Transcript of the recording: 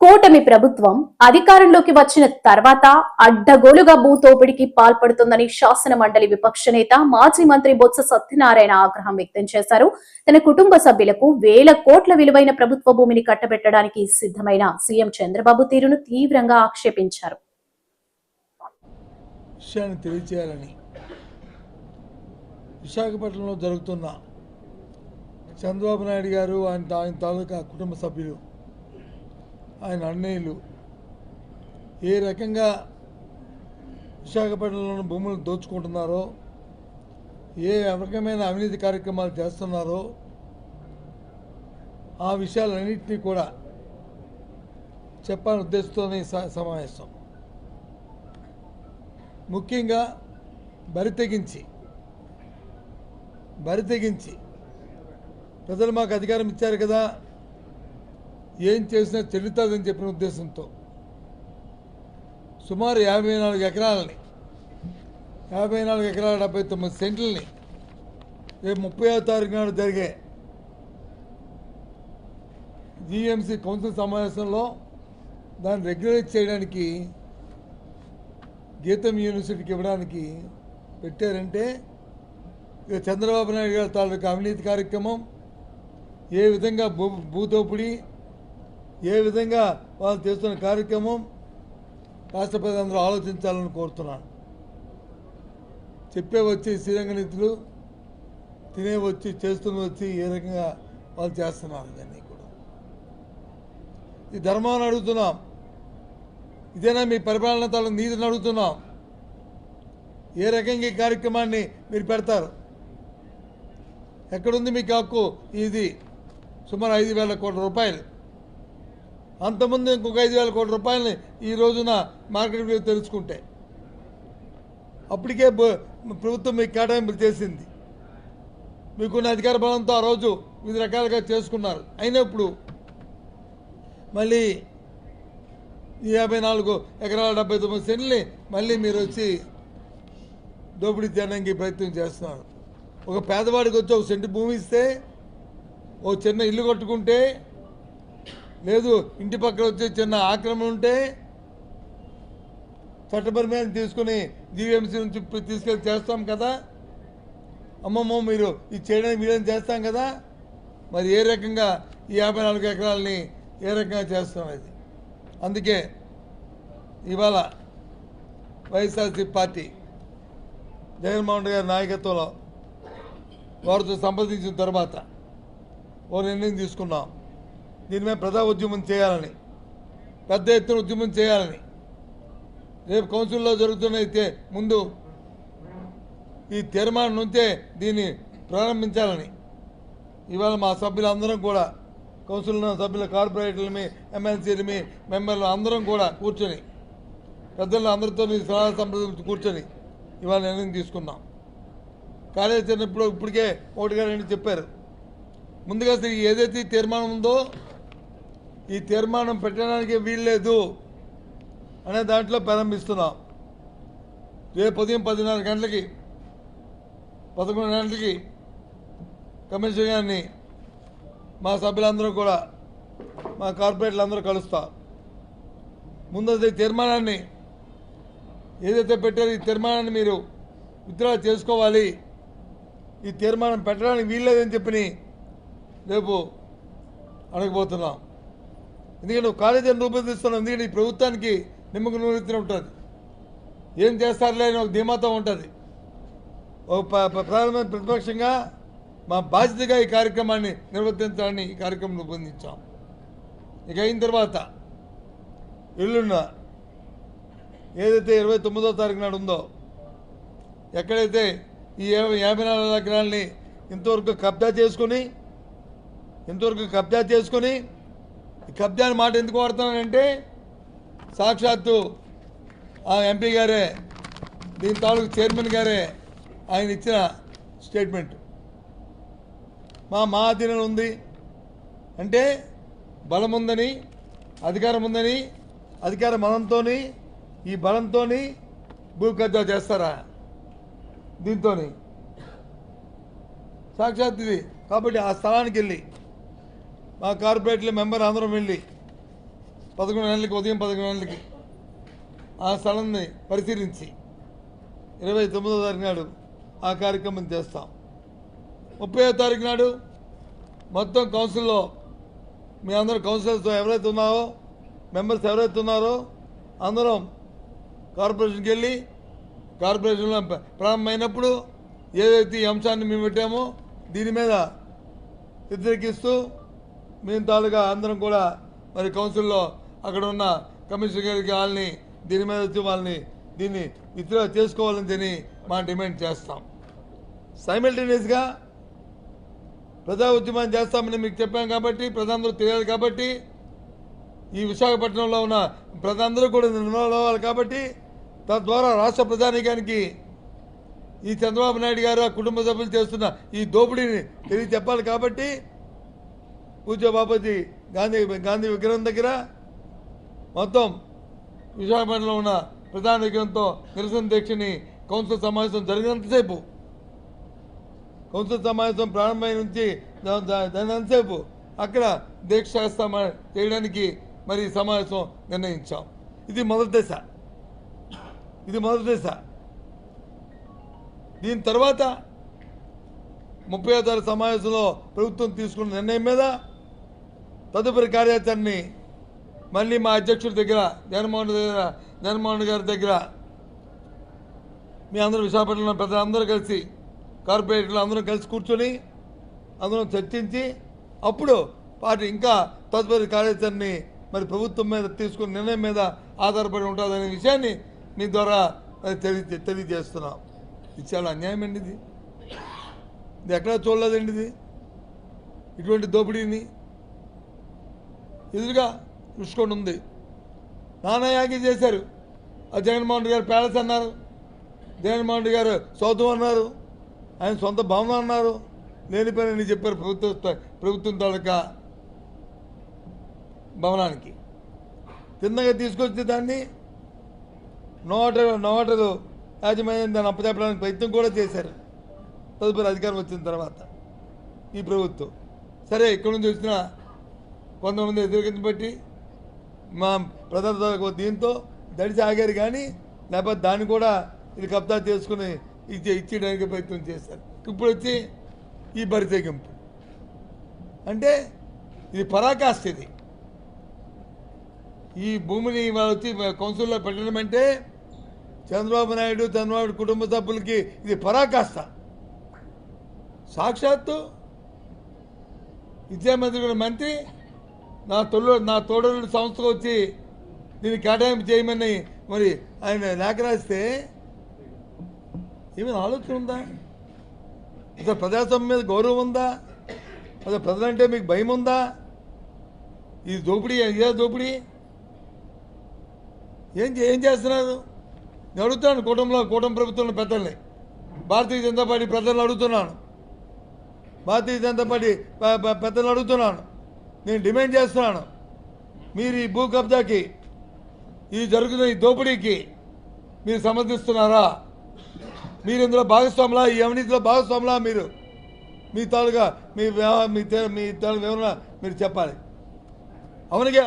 కూటమి ప్రభుత్వం అధికారంలోకి వచ్చిన తర్వాత అడ్డగోలుగా భూతోపిడికి పాల్పడుతుందని శాసన మండలి విపక్ష నేత మాజీ మంత్రి బొత్స సత్యనారాయణ ఆగ్రహం వ్యక్తం చేశారు. తన కుటుంబ సభ్యులకు వేల కోట్ల విలువైన ప్రభుత్వ భూమిని కట్టబెట్టడానికి సిద్ధమైన సీఎం చంద్రబాబు తీరును తీవ్రంగా ఆక్షేపించారు. విశాఖపట్నంలో జరుగుతున్న చంద్రబాబు నాయుడు గారు ఆయన తాలూకా కుటుంబ సభ్యులు, ఆయన అన్నయ్యలు ఏ రకంగా విశాఖపట్నంలోని భూములు దోచుకుంటున్నారో, ఏ రకమైన అవినీతి కార్యక్రమాలు చేస్తున్నారో ఆ విషయాలన్నింటినీ కూడా చెప్పాలని ఉద్దేశంతోనే సమావేశం. ముఖ్యంగా బరి తెగించి ప్రజలు మాకు అధికారం ఇచ్చారు కదా, ఏం చేసినా చెల్లుతుందని చెప్పిన ఉద్దేశంతో సుమారు 54 ఎకరాలని 74 సెంట్లని రేపు 30వ తారీఖు నాడు జరిగే జీఎంసీ కౌన్సిల్ సమావేశంలో దాన్ని రెగ్యులైజ్ చేయడానికి గీతం యూనివర్సిటీకి ఇవ్వడానికి పెట్టారంటే ఇక చంద్రబాబు నాయుడు గారి తాలూకా అవినీతి కార్యక్రమం, ఏ విధంగా భూదోపిడీ, ఏ విధంగా వాళ్ళు చేస్తున్న కార్యక్రమం రాష్ట్ర ప్రజలందరూ ఆలోచించాలని కోరుతున్నాను. చెప్పే వచ్చి శ్రీరంగ నీతులు, తినే వచ్చి చేస్తున్న వచ్చి ఏ రకంగా వాళ్ళు చేస్తున్నారు ఇవన్నీ కూడా. ఈ ధర్మాన్ని అడుగుతున్నాం, ఇదేనా మీ పరిపాలన తాలూ నీతిని అడుగుతున్నాం. ఏ రకంగా ఈ కార్యక్రమాన్ని మీరు పెడతారు? ఎక్కడుంది మీకు హక్కు? ఇది సుమారు 5,000 కోట్ల రూపాయలు. అంతకుముందు ఇంకొక 5,000 కోట్ల రూపాయలని ఈ రోజున మార్కెట్ విలువ తెలుసుకుంటే అప్పటికే ప్రభుత్వం మీకు కేటాయింపులు చేసింది. మీకున్న అధికార బలంతో ఆ రోజు వివిధ రకాలుగా చేసుకున్నారు. అయినప్పుడు మళ్ళీ 54 ఎకరాల 79 సెంట్లని మళ్ళీ మీరు వచ్చి దోపిడీ చేయడానికి ప్రయత్నం చేస్తున్నారు. ఒక పేదవాడికి వచ్చి 1 సెంటు భూమి ఇస్తే, ఓ చిన్న ఇల్లు కట్టుకుంటే, లేదు ఇంటి పక్కన వచ్చే చిన్న ఆక్రమణ ఉంటే చట్టపరమైన తీసుకుని జీవీఎంసీ నుంచి తీసుకెళ్ళి చేస్తాం కదా. అమ్మమ్మ మీరు ఇది చేయడానికి వీళ్ళని చేస్తాం కదా. మరి ఏ రకంగా ఈ 54 ఎకరాలని ఏ రకంగా చేస్తాం అది? అందుకే ఇవాళ వైఎస్ఆర్సీపీ పార్టీ జగన్మోహన్ రెడ్డి గారి నాయకత్వంలో వారితో సంప్రదించిన తర్వాత ఓ నిర్ణయం తీసుకున్నాం. దీని మీద ప్రజా ఉద్యమం చేయాలని, పెద్ద ఎత్తున ఉద్యమం చేయాలని, రేపు కౌన్సిల్లో జరుగుతున్న ముందు ఈ తీర్మానం నుంచే దీన్ని ప్రారంభించాలని ఇవాళ మా సభ్యులందరం కూడా, కౌన్సిల్లో సభ్యుల కార్పొరేటర్లమి, ఎమ్మెల్సీలమి, మెంబర్లు అందరం కూడా కూర్చొని పెద్దలు అందరితో సలహా సంప్రదించి కూర్చొని ఇవాళ నిర్ణయం తీసుకున్నాం. కార్యాచరణ ఇప్పటికే 1 చెప్పారు. ముందుగా అసలు ఏదైతే ఈ తీర్మానం ఉందో ఈ తీర్మానం పెట్టడానికి వీల్లేదు అనే దాంట్లో ప్రారంభిస్తున్నాం. రేపు ఉదయం 10:30 గంటలకి 11 గంటలకి కమిషనర్ గారిని మా సభ్యులందరూ కూడా, మా కార్పొరేటర్లు అందరూ కలుస్తాం. ముందు ఈ తీర్మానాన్ని ఏదైతే పెట్టారో ఈ తీర్మానాన్ని మీరు విత్డ్రా చేసుకోవాలి, ఈ తీర్మానం పెట్టడానికి వీల్లేదని చెప్పి రేపు అడగబోతున్నాం. ఎందుకంటే కార్యాచరణ రూపొందిస్తున్నాం. ఎందుకంటే ఈ ప్రభుత్వానికి నిమ్మకు నూనె ఉంటుంది, ఏం చేస్తారులే అని ఒక ధీమాతో ఉంటుంది. ఒక ప్రధానమైన ప్రతిపక్షంగా మా బాధ్యతగా ఈ కార్యక్రమాన్ని నిర్వర్తించాలని ఈ కార్యక్రమం రూపొందించాం. ఇక అయిన తర్వాత ఎల్లుండ ఏదైతే 29వ తారీఖు నాడు ఉందో, ఎక్కడైతే ఈ 54 ఎకరాలని ఇంతవరకు కబ్జా చేసుకొని ఈ కబ్జాని మాట ఎందుకు వాడుతున్నానంటే, సాక్షాత్తు ఆ ఎంపీ గారే, దీని తాలూకు చైర్మన్ గారే ఆయన ఇచ్చిన స్టేట్మెంట్. మా అధీనంలో ఉంది అంటే బలం ఉందని, అధికారం ఉందని, అధికార బలంతో ఈ బలంతో భూ కబ్జా చేస్తారా? దీంతో సాక్షాత్ ఇది. కాబట్టి ఆ స్థలానికి వెళ్ళి మా కార్పొరేటర్ల మెంబర్ అందరం వెళ్ళి 11 గంటలకి ఉదయం 11 గంటలకి ఆ స్థలాన్ని పరిశీలించి 29వ తారీఖు నాడు ఆ కార్యక్రమం చేస్తాం. 30వ తారీఖు నాడు మొత్తం కౌన్సిల్లో మీ అందరూ కౌన్సిలర్స్ ఎవరైతే ఉన్నారో మెంబర్స్ ఎవరైతే ఉన్నారో అందరం కార్పొరేషన్కి వెళ్ళి కార్పొరేషన్లో ప్రారంభమైనప్పుడు ఏదైతే ఈ అంశాన్ని మేము పెట్టామో దీని మీద వ్యతిరేకిస్తూ మేము తాలూగా అందరం కూడా మరి కౌన్సిల్లో అక్కడ ఉన్న కమిషనర్ గారికి వాళ్ళని దీని మీద వచ్చి వాళ్ళని దీన్ని విత్డ్రా చేసుకోవాలని తిని మా డిమాండ్ చేస్తాం. సైమల్టేనియస్గా ప్రజా ఉద్యమం చేస్తామని మీకు చెప్పాం కాబట్టి ప్రజలందరూ తెలియాలి కాబట్టి ఈ విశాఖపట్నంలో ఉన్న ప్రజలందరూ కూడా ఇన్వాల్వ్ అవ్వాలి కాబట్టి తద్వారా రాష్ట్ర ప్రజానీకానికి ఈ చంద్రబాబు నాయుడు గారు ఆ కుటుంబ సభ్యులు చేస్తున్న ఈ దోపిడీని తెలియ చెప్పాలి కాబట్టి పూజ్య బాపూజీ గాంధీ విగ్రహం దగ్గర మొత్తం విశాఖపట్నంలో ఉన్న ప్రజానీకంతో నిరసన దీక్షని కౌన్సిల్ సమావేశం జరిగినంతసేపు కౌన్సిల్ సమావేశం ప్రారంభమైన నుంచి దానింతసేపు అక్కడ దీక్ష చేయడానికి మరి సమావేశం నిర్ణయించాం. ఇది మొదటి దశ. దీని తర్వాత 30వ తారీఖు సమావేశంలో ప్రభుత్వం తీసుకున్న నిర్ణయం మీద తదుపరి కార్యాచరణని మళ్ళీ మా అధ్యక్షుడి దగ్గర జగన్మోహన్ గారి దగ్గర మీ అందరూ విశాఖపట్నంలో ప్రజలందరూ కలిసి కార్పొరేటర్లు అందరూ కలిసి కూర్చొని అందరం చర్చించి అప్పుడు పార్టీ ఇంకా తదుపరి కార్యాచరణని మరి ప్రభుత్వం మీద తీసుకున్న నిర్ణయం మీద ఆధారపడి ఉంటుందనే విషయాన్ని మీ ద్వారా తెలియజేస్తున్నాం. ఇది చాలా అన్యాయం అండి. ఇది ఎక్కడా చూడలేదండి. ఇది ఇటువంటి దోపిడీని ఎదురుగా రుషికొండ ఉంది. నానాయాగి చేశారు. ఆ జగన్మోహన్ గారు ప్యాలెస్ అన్నారు, జగన్మోహన్ గారు సౌధం అన్నారు, ఆయన సొంత భవనం అన్నారు, లేనిపోయినని చెప్పారు ప్రభుత్వం తాలూకా భవనానికి. కిందగా తీసుకొచ్చి దాన్ని నోటరు యాజమాన్యం దాన్ని అప్పచెప్పడానికి ప్రయత్నం కూడా చేశారు. తదుపరి అధికారం వచ్చిన తర్వాత ఈ ప్రభుత్వం సరే ఇక్కడి నుంచి వచ్చిన కొంతమంది వ్యతిరేకించబట్టి మా ప్రజల దీంతో దడిచి ఆగారు, కానీ లేకపోతే దాన్ని కూడా ఇది కబ్జా చేసుకుని ఇచ్చేయడానికి ప్రయత్నం చేశారు. ఇప్పుడు వచ్చి ఈ బరితెగింపు అంటే ఇది పరాకాష్ఠ. ఇది ఈ భూమిని వాళ్ళు వచ్చి కౌన్సిల్లో పెట్టడం అంటే చంద్రబాబు నాయుడు కుటుంబ సభ్యులకి ఇది పరాకాష్ఠ. సాక్షాత్తు విద్యామంత్రి మంత్రి నా తోడరుడు సంస్థకు వచ్చి దీన్ని కేటాయింపు చేయమని మరి ఆయన లేఖ రాస్తే ఏమైనా ఆలోచన ఉందా? అసలు ప్రజాస్వామ్యం మీద గౌరవం ఉందా? అసలు ప్రజలంటే మీకు భయం ఉందా? ఇది దోపిడీ, ఇదే దోపిడీ. ఏం చేస్తున్నారు? నేను అడుగుతున్నాను కూటమి ప్రభుత్వంలో పెద్దల్ని, భారతీయ జనతా పార్టీ పెద్దలను అడుగుతున్నాను, నేను డిమాండ్ చేస్తున్నాను, మీరు ఈ భూ కబ్జాకి ఈ జరుగుతున్న ఈ దోపిడీకి మీరు సమర్థిస్తున్నారా? మీరు ఇందులో భాగస్వాములా? ఈ అవినీతిలో భాగస్వాములా? మీరు మీ తాలుగా మీ వివరణ మీరు చెప్పాలి. అవునగా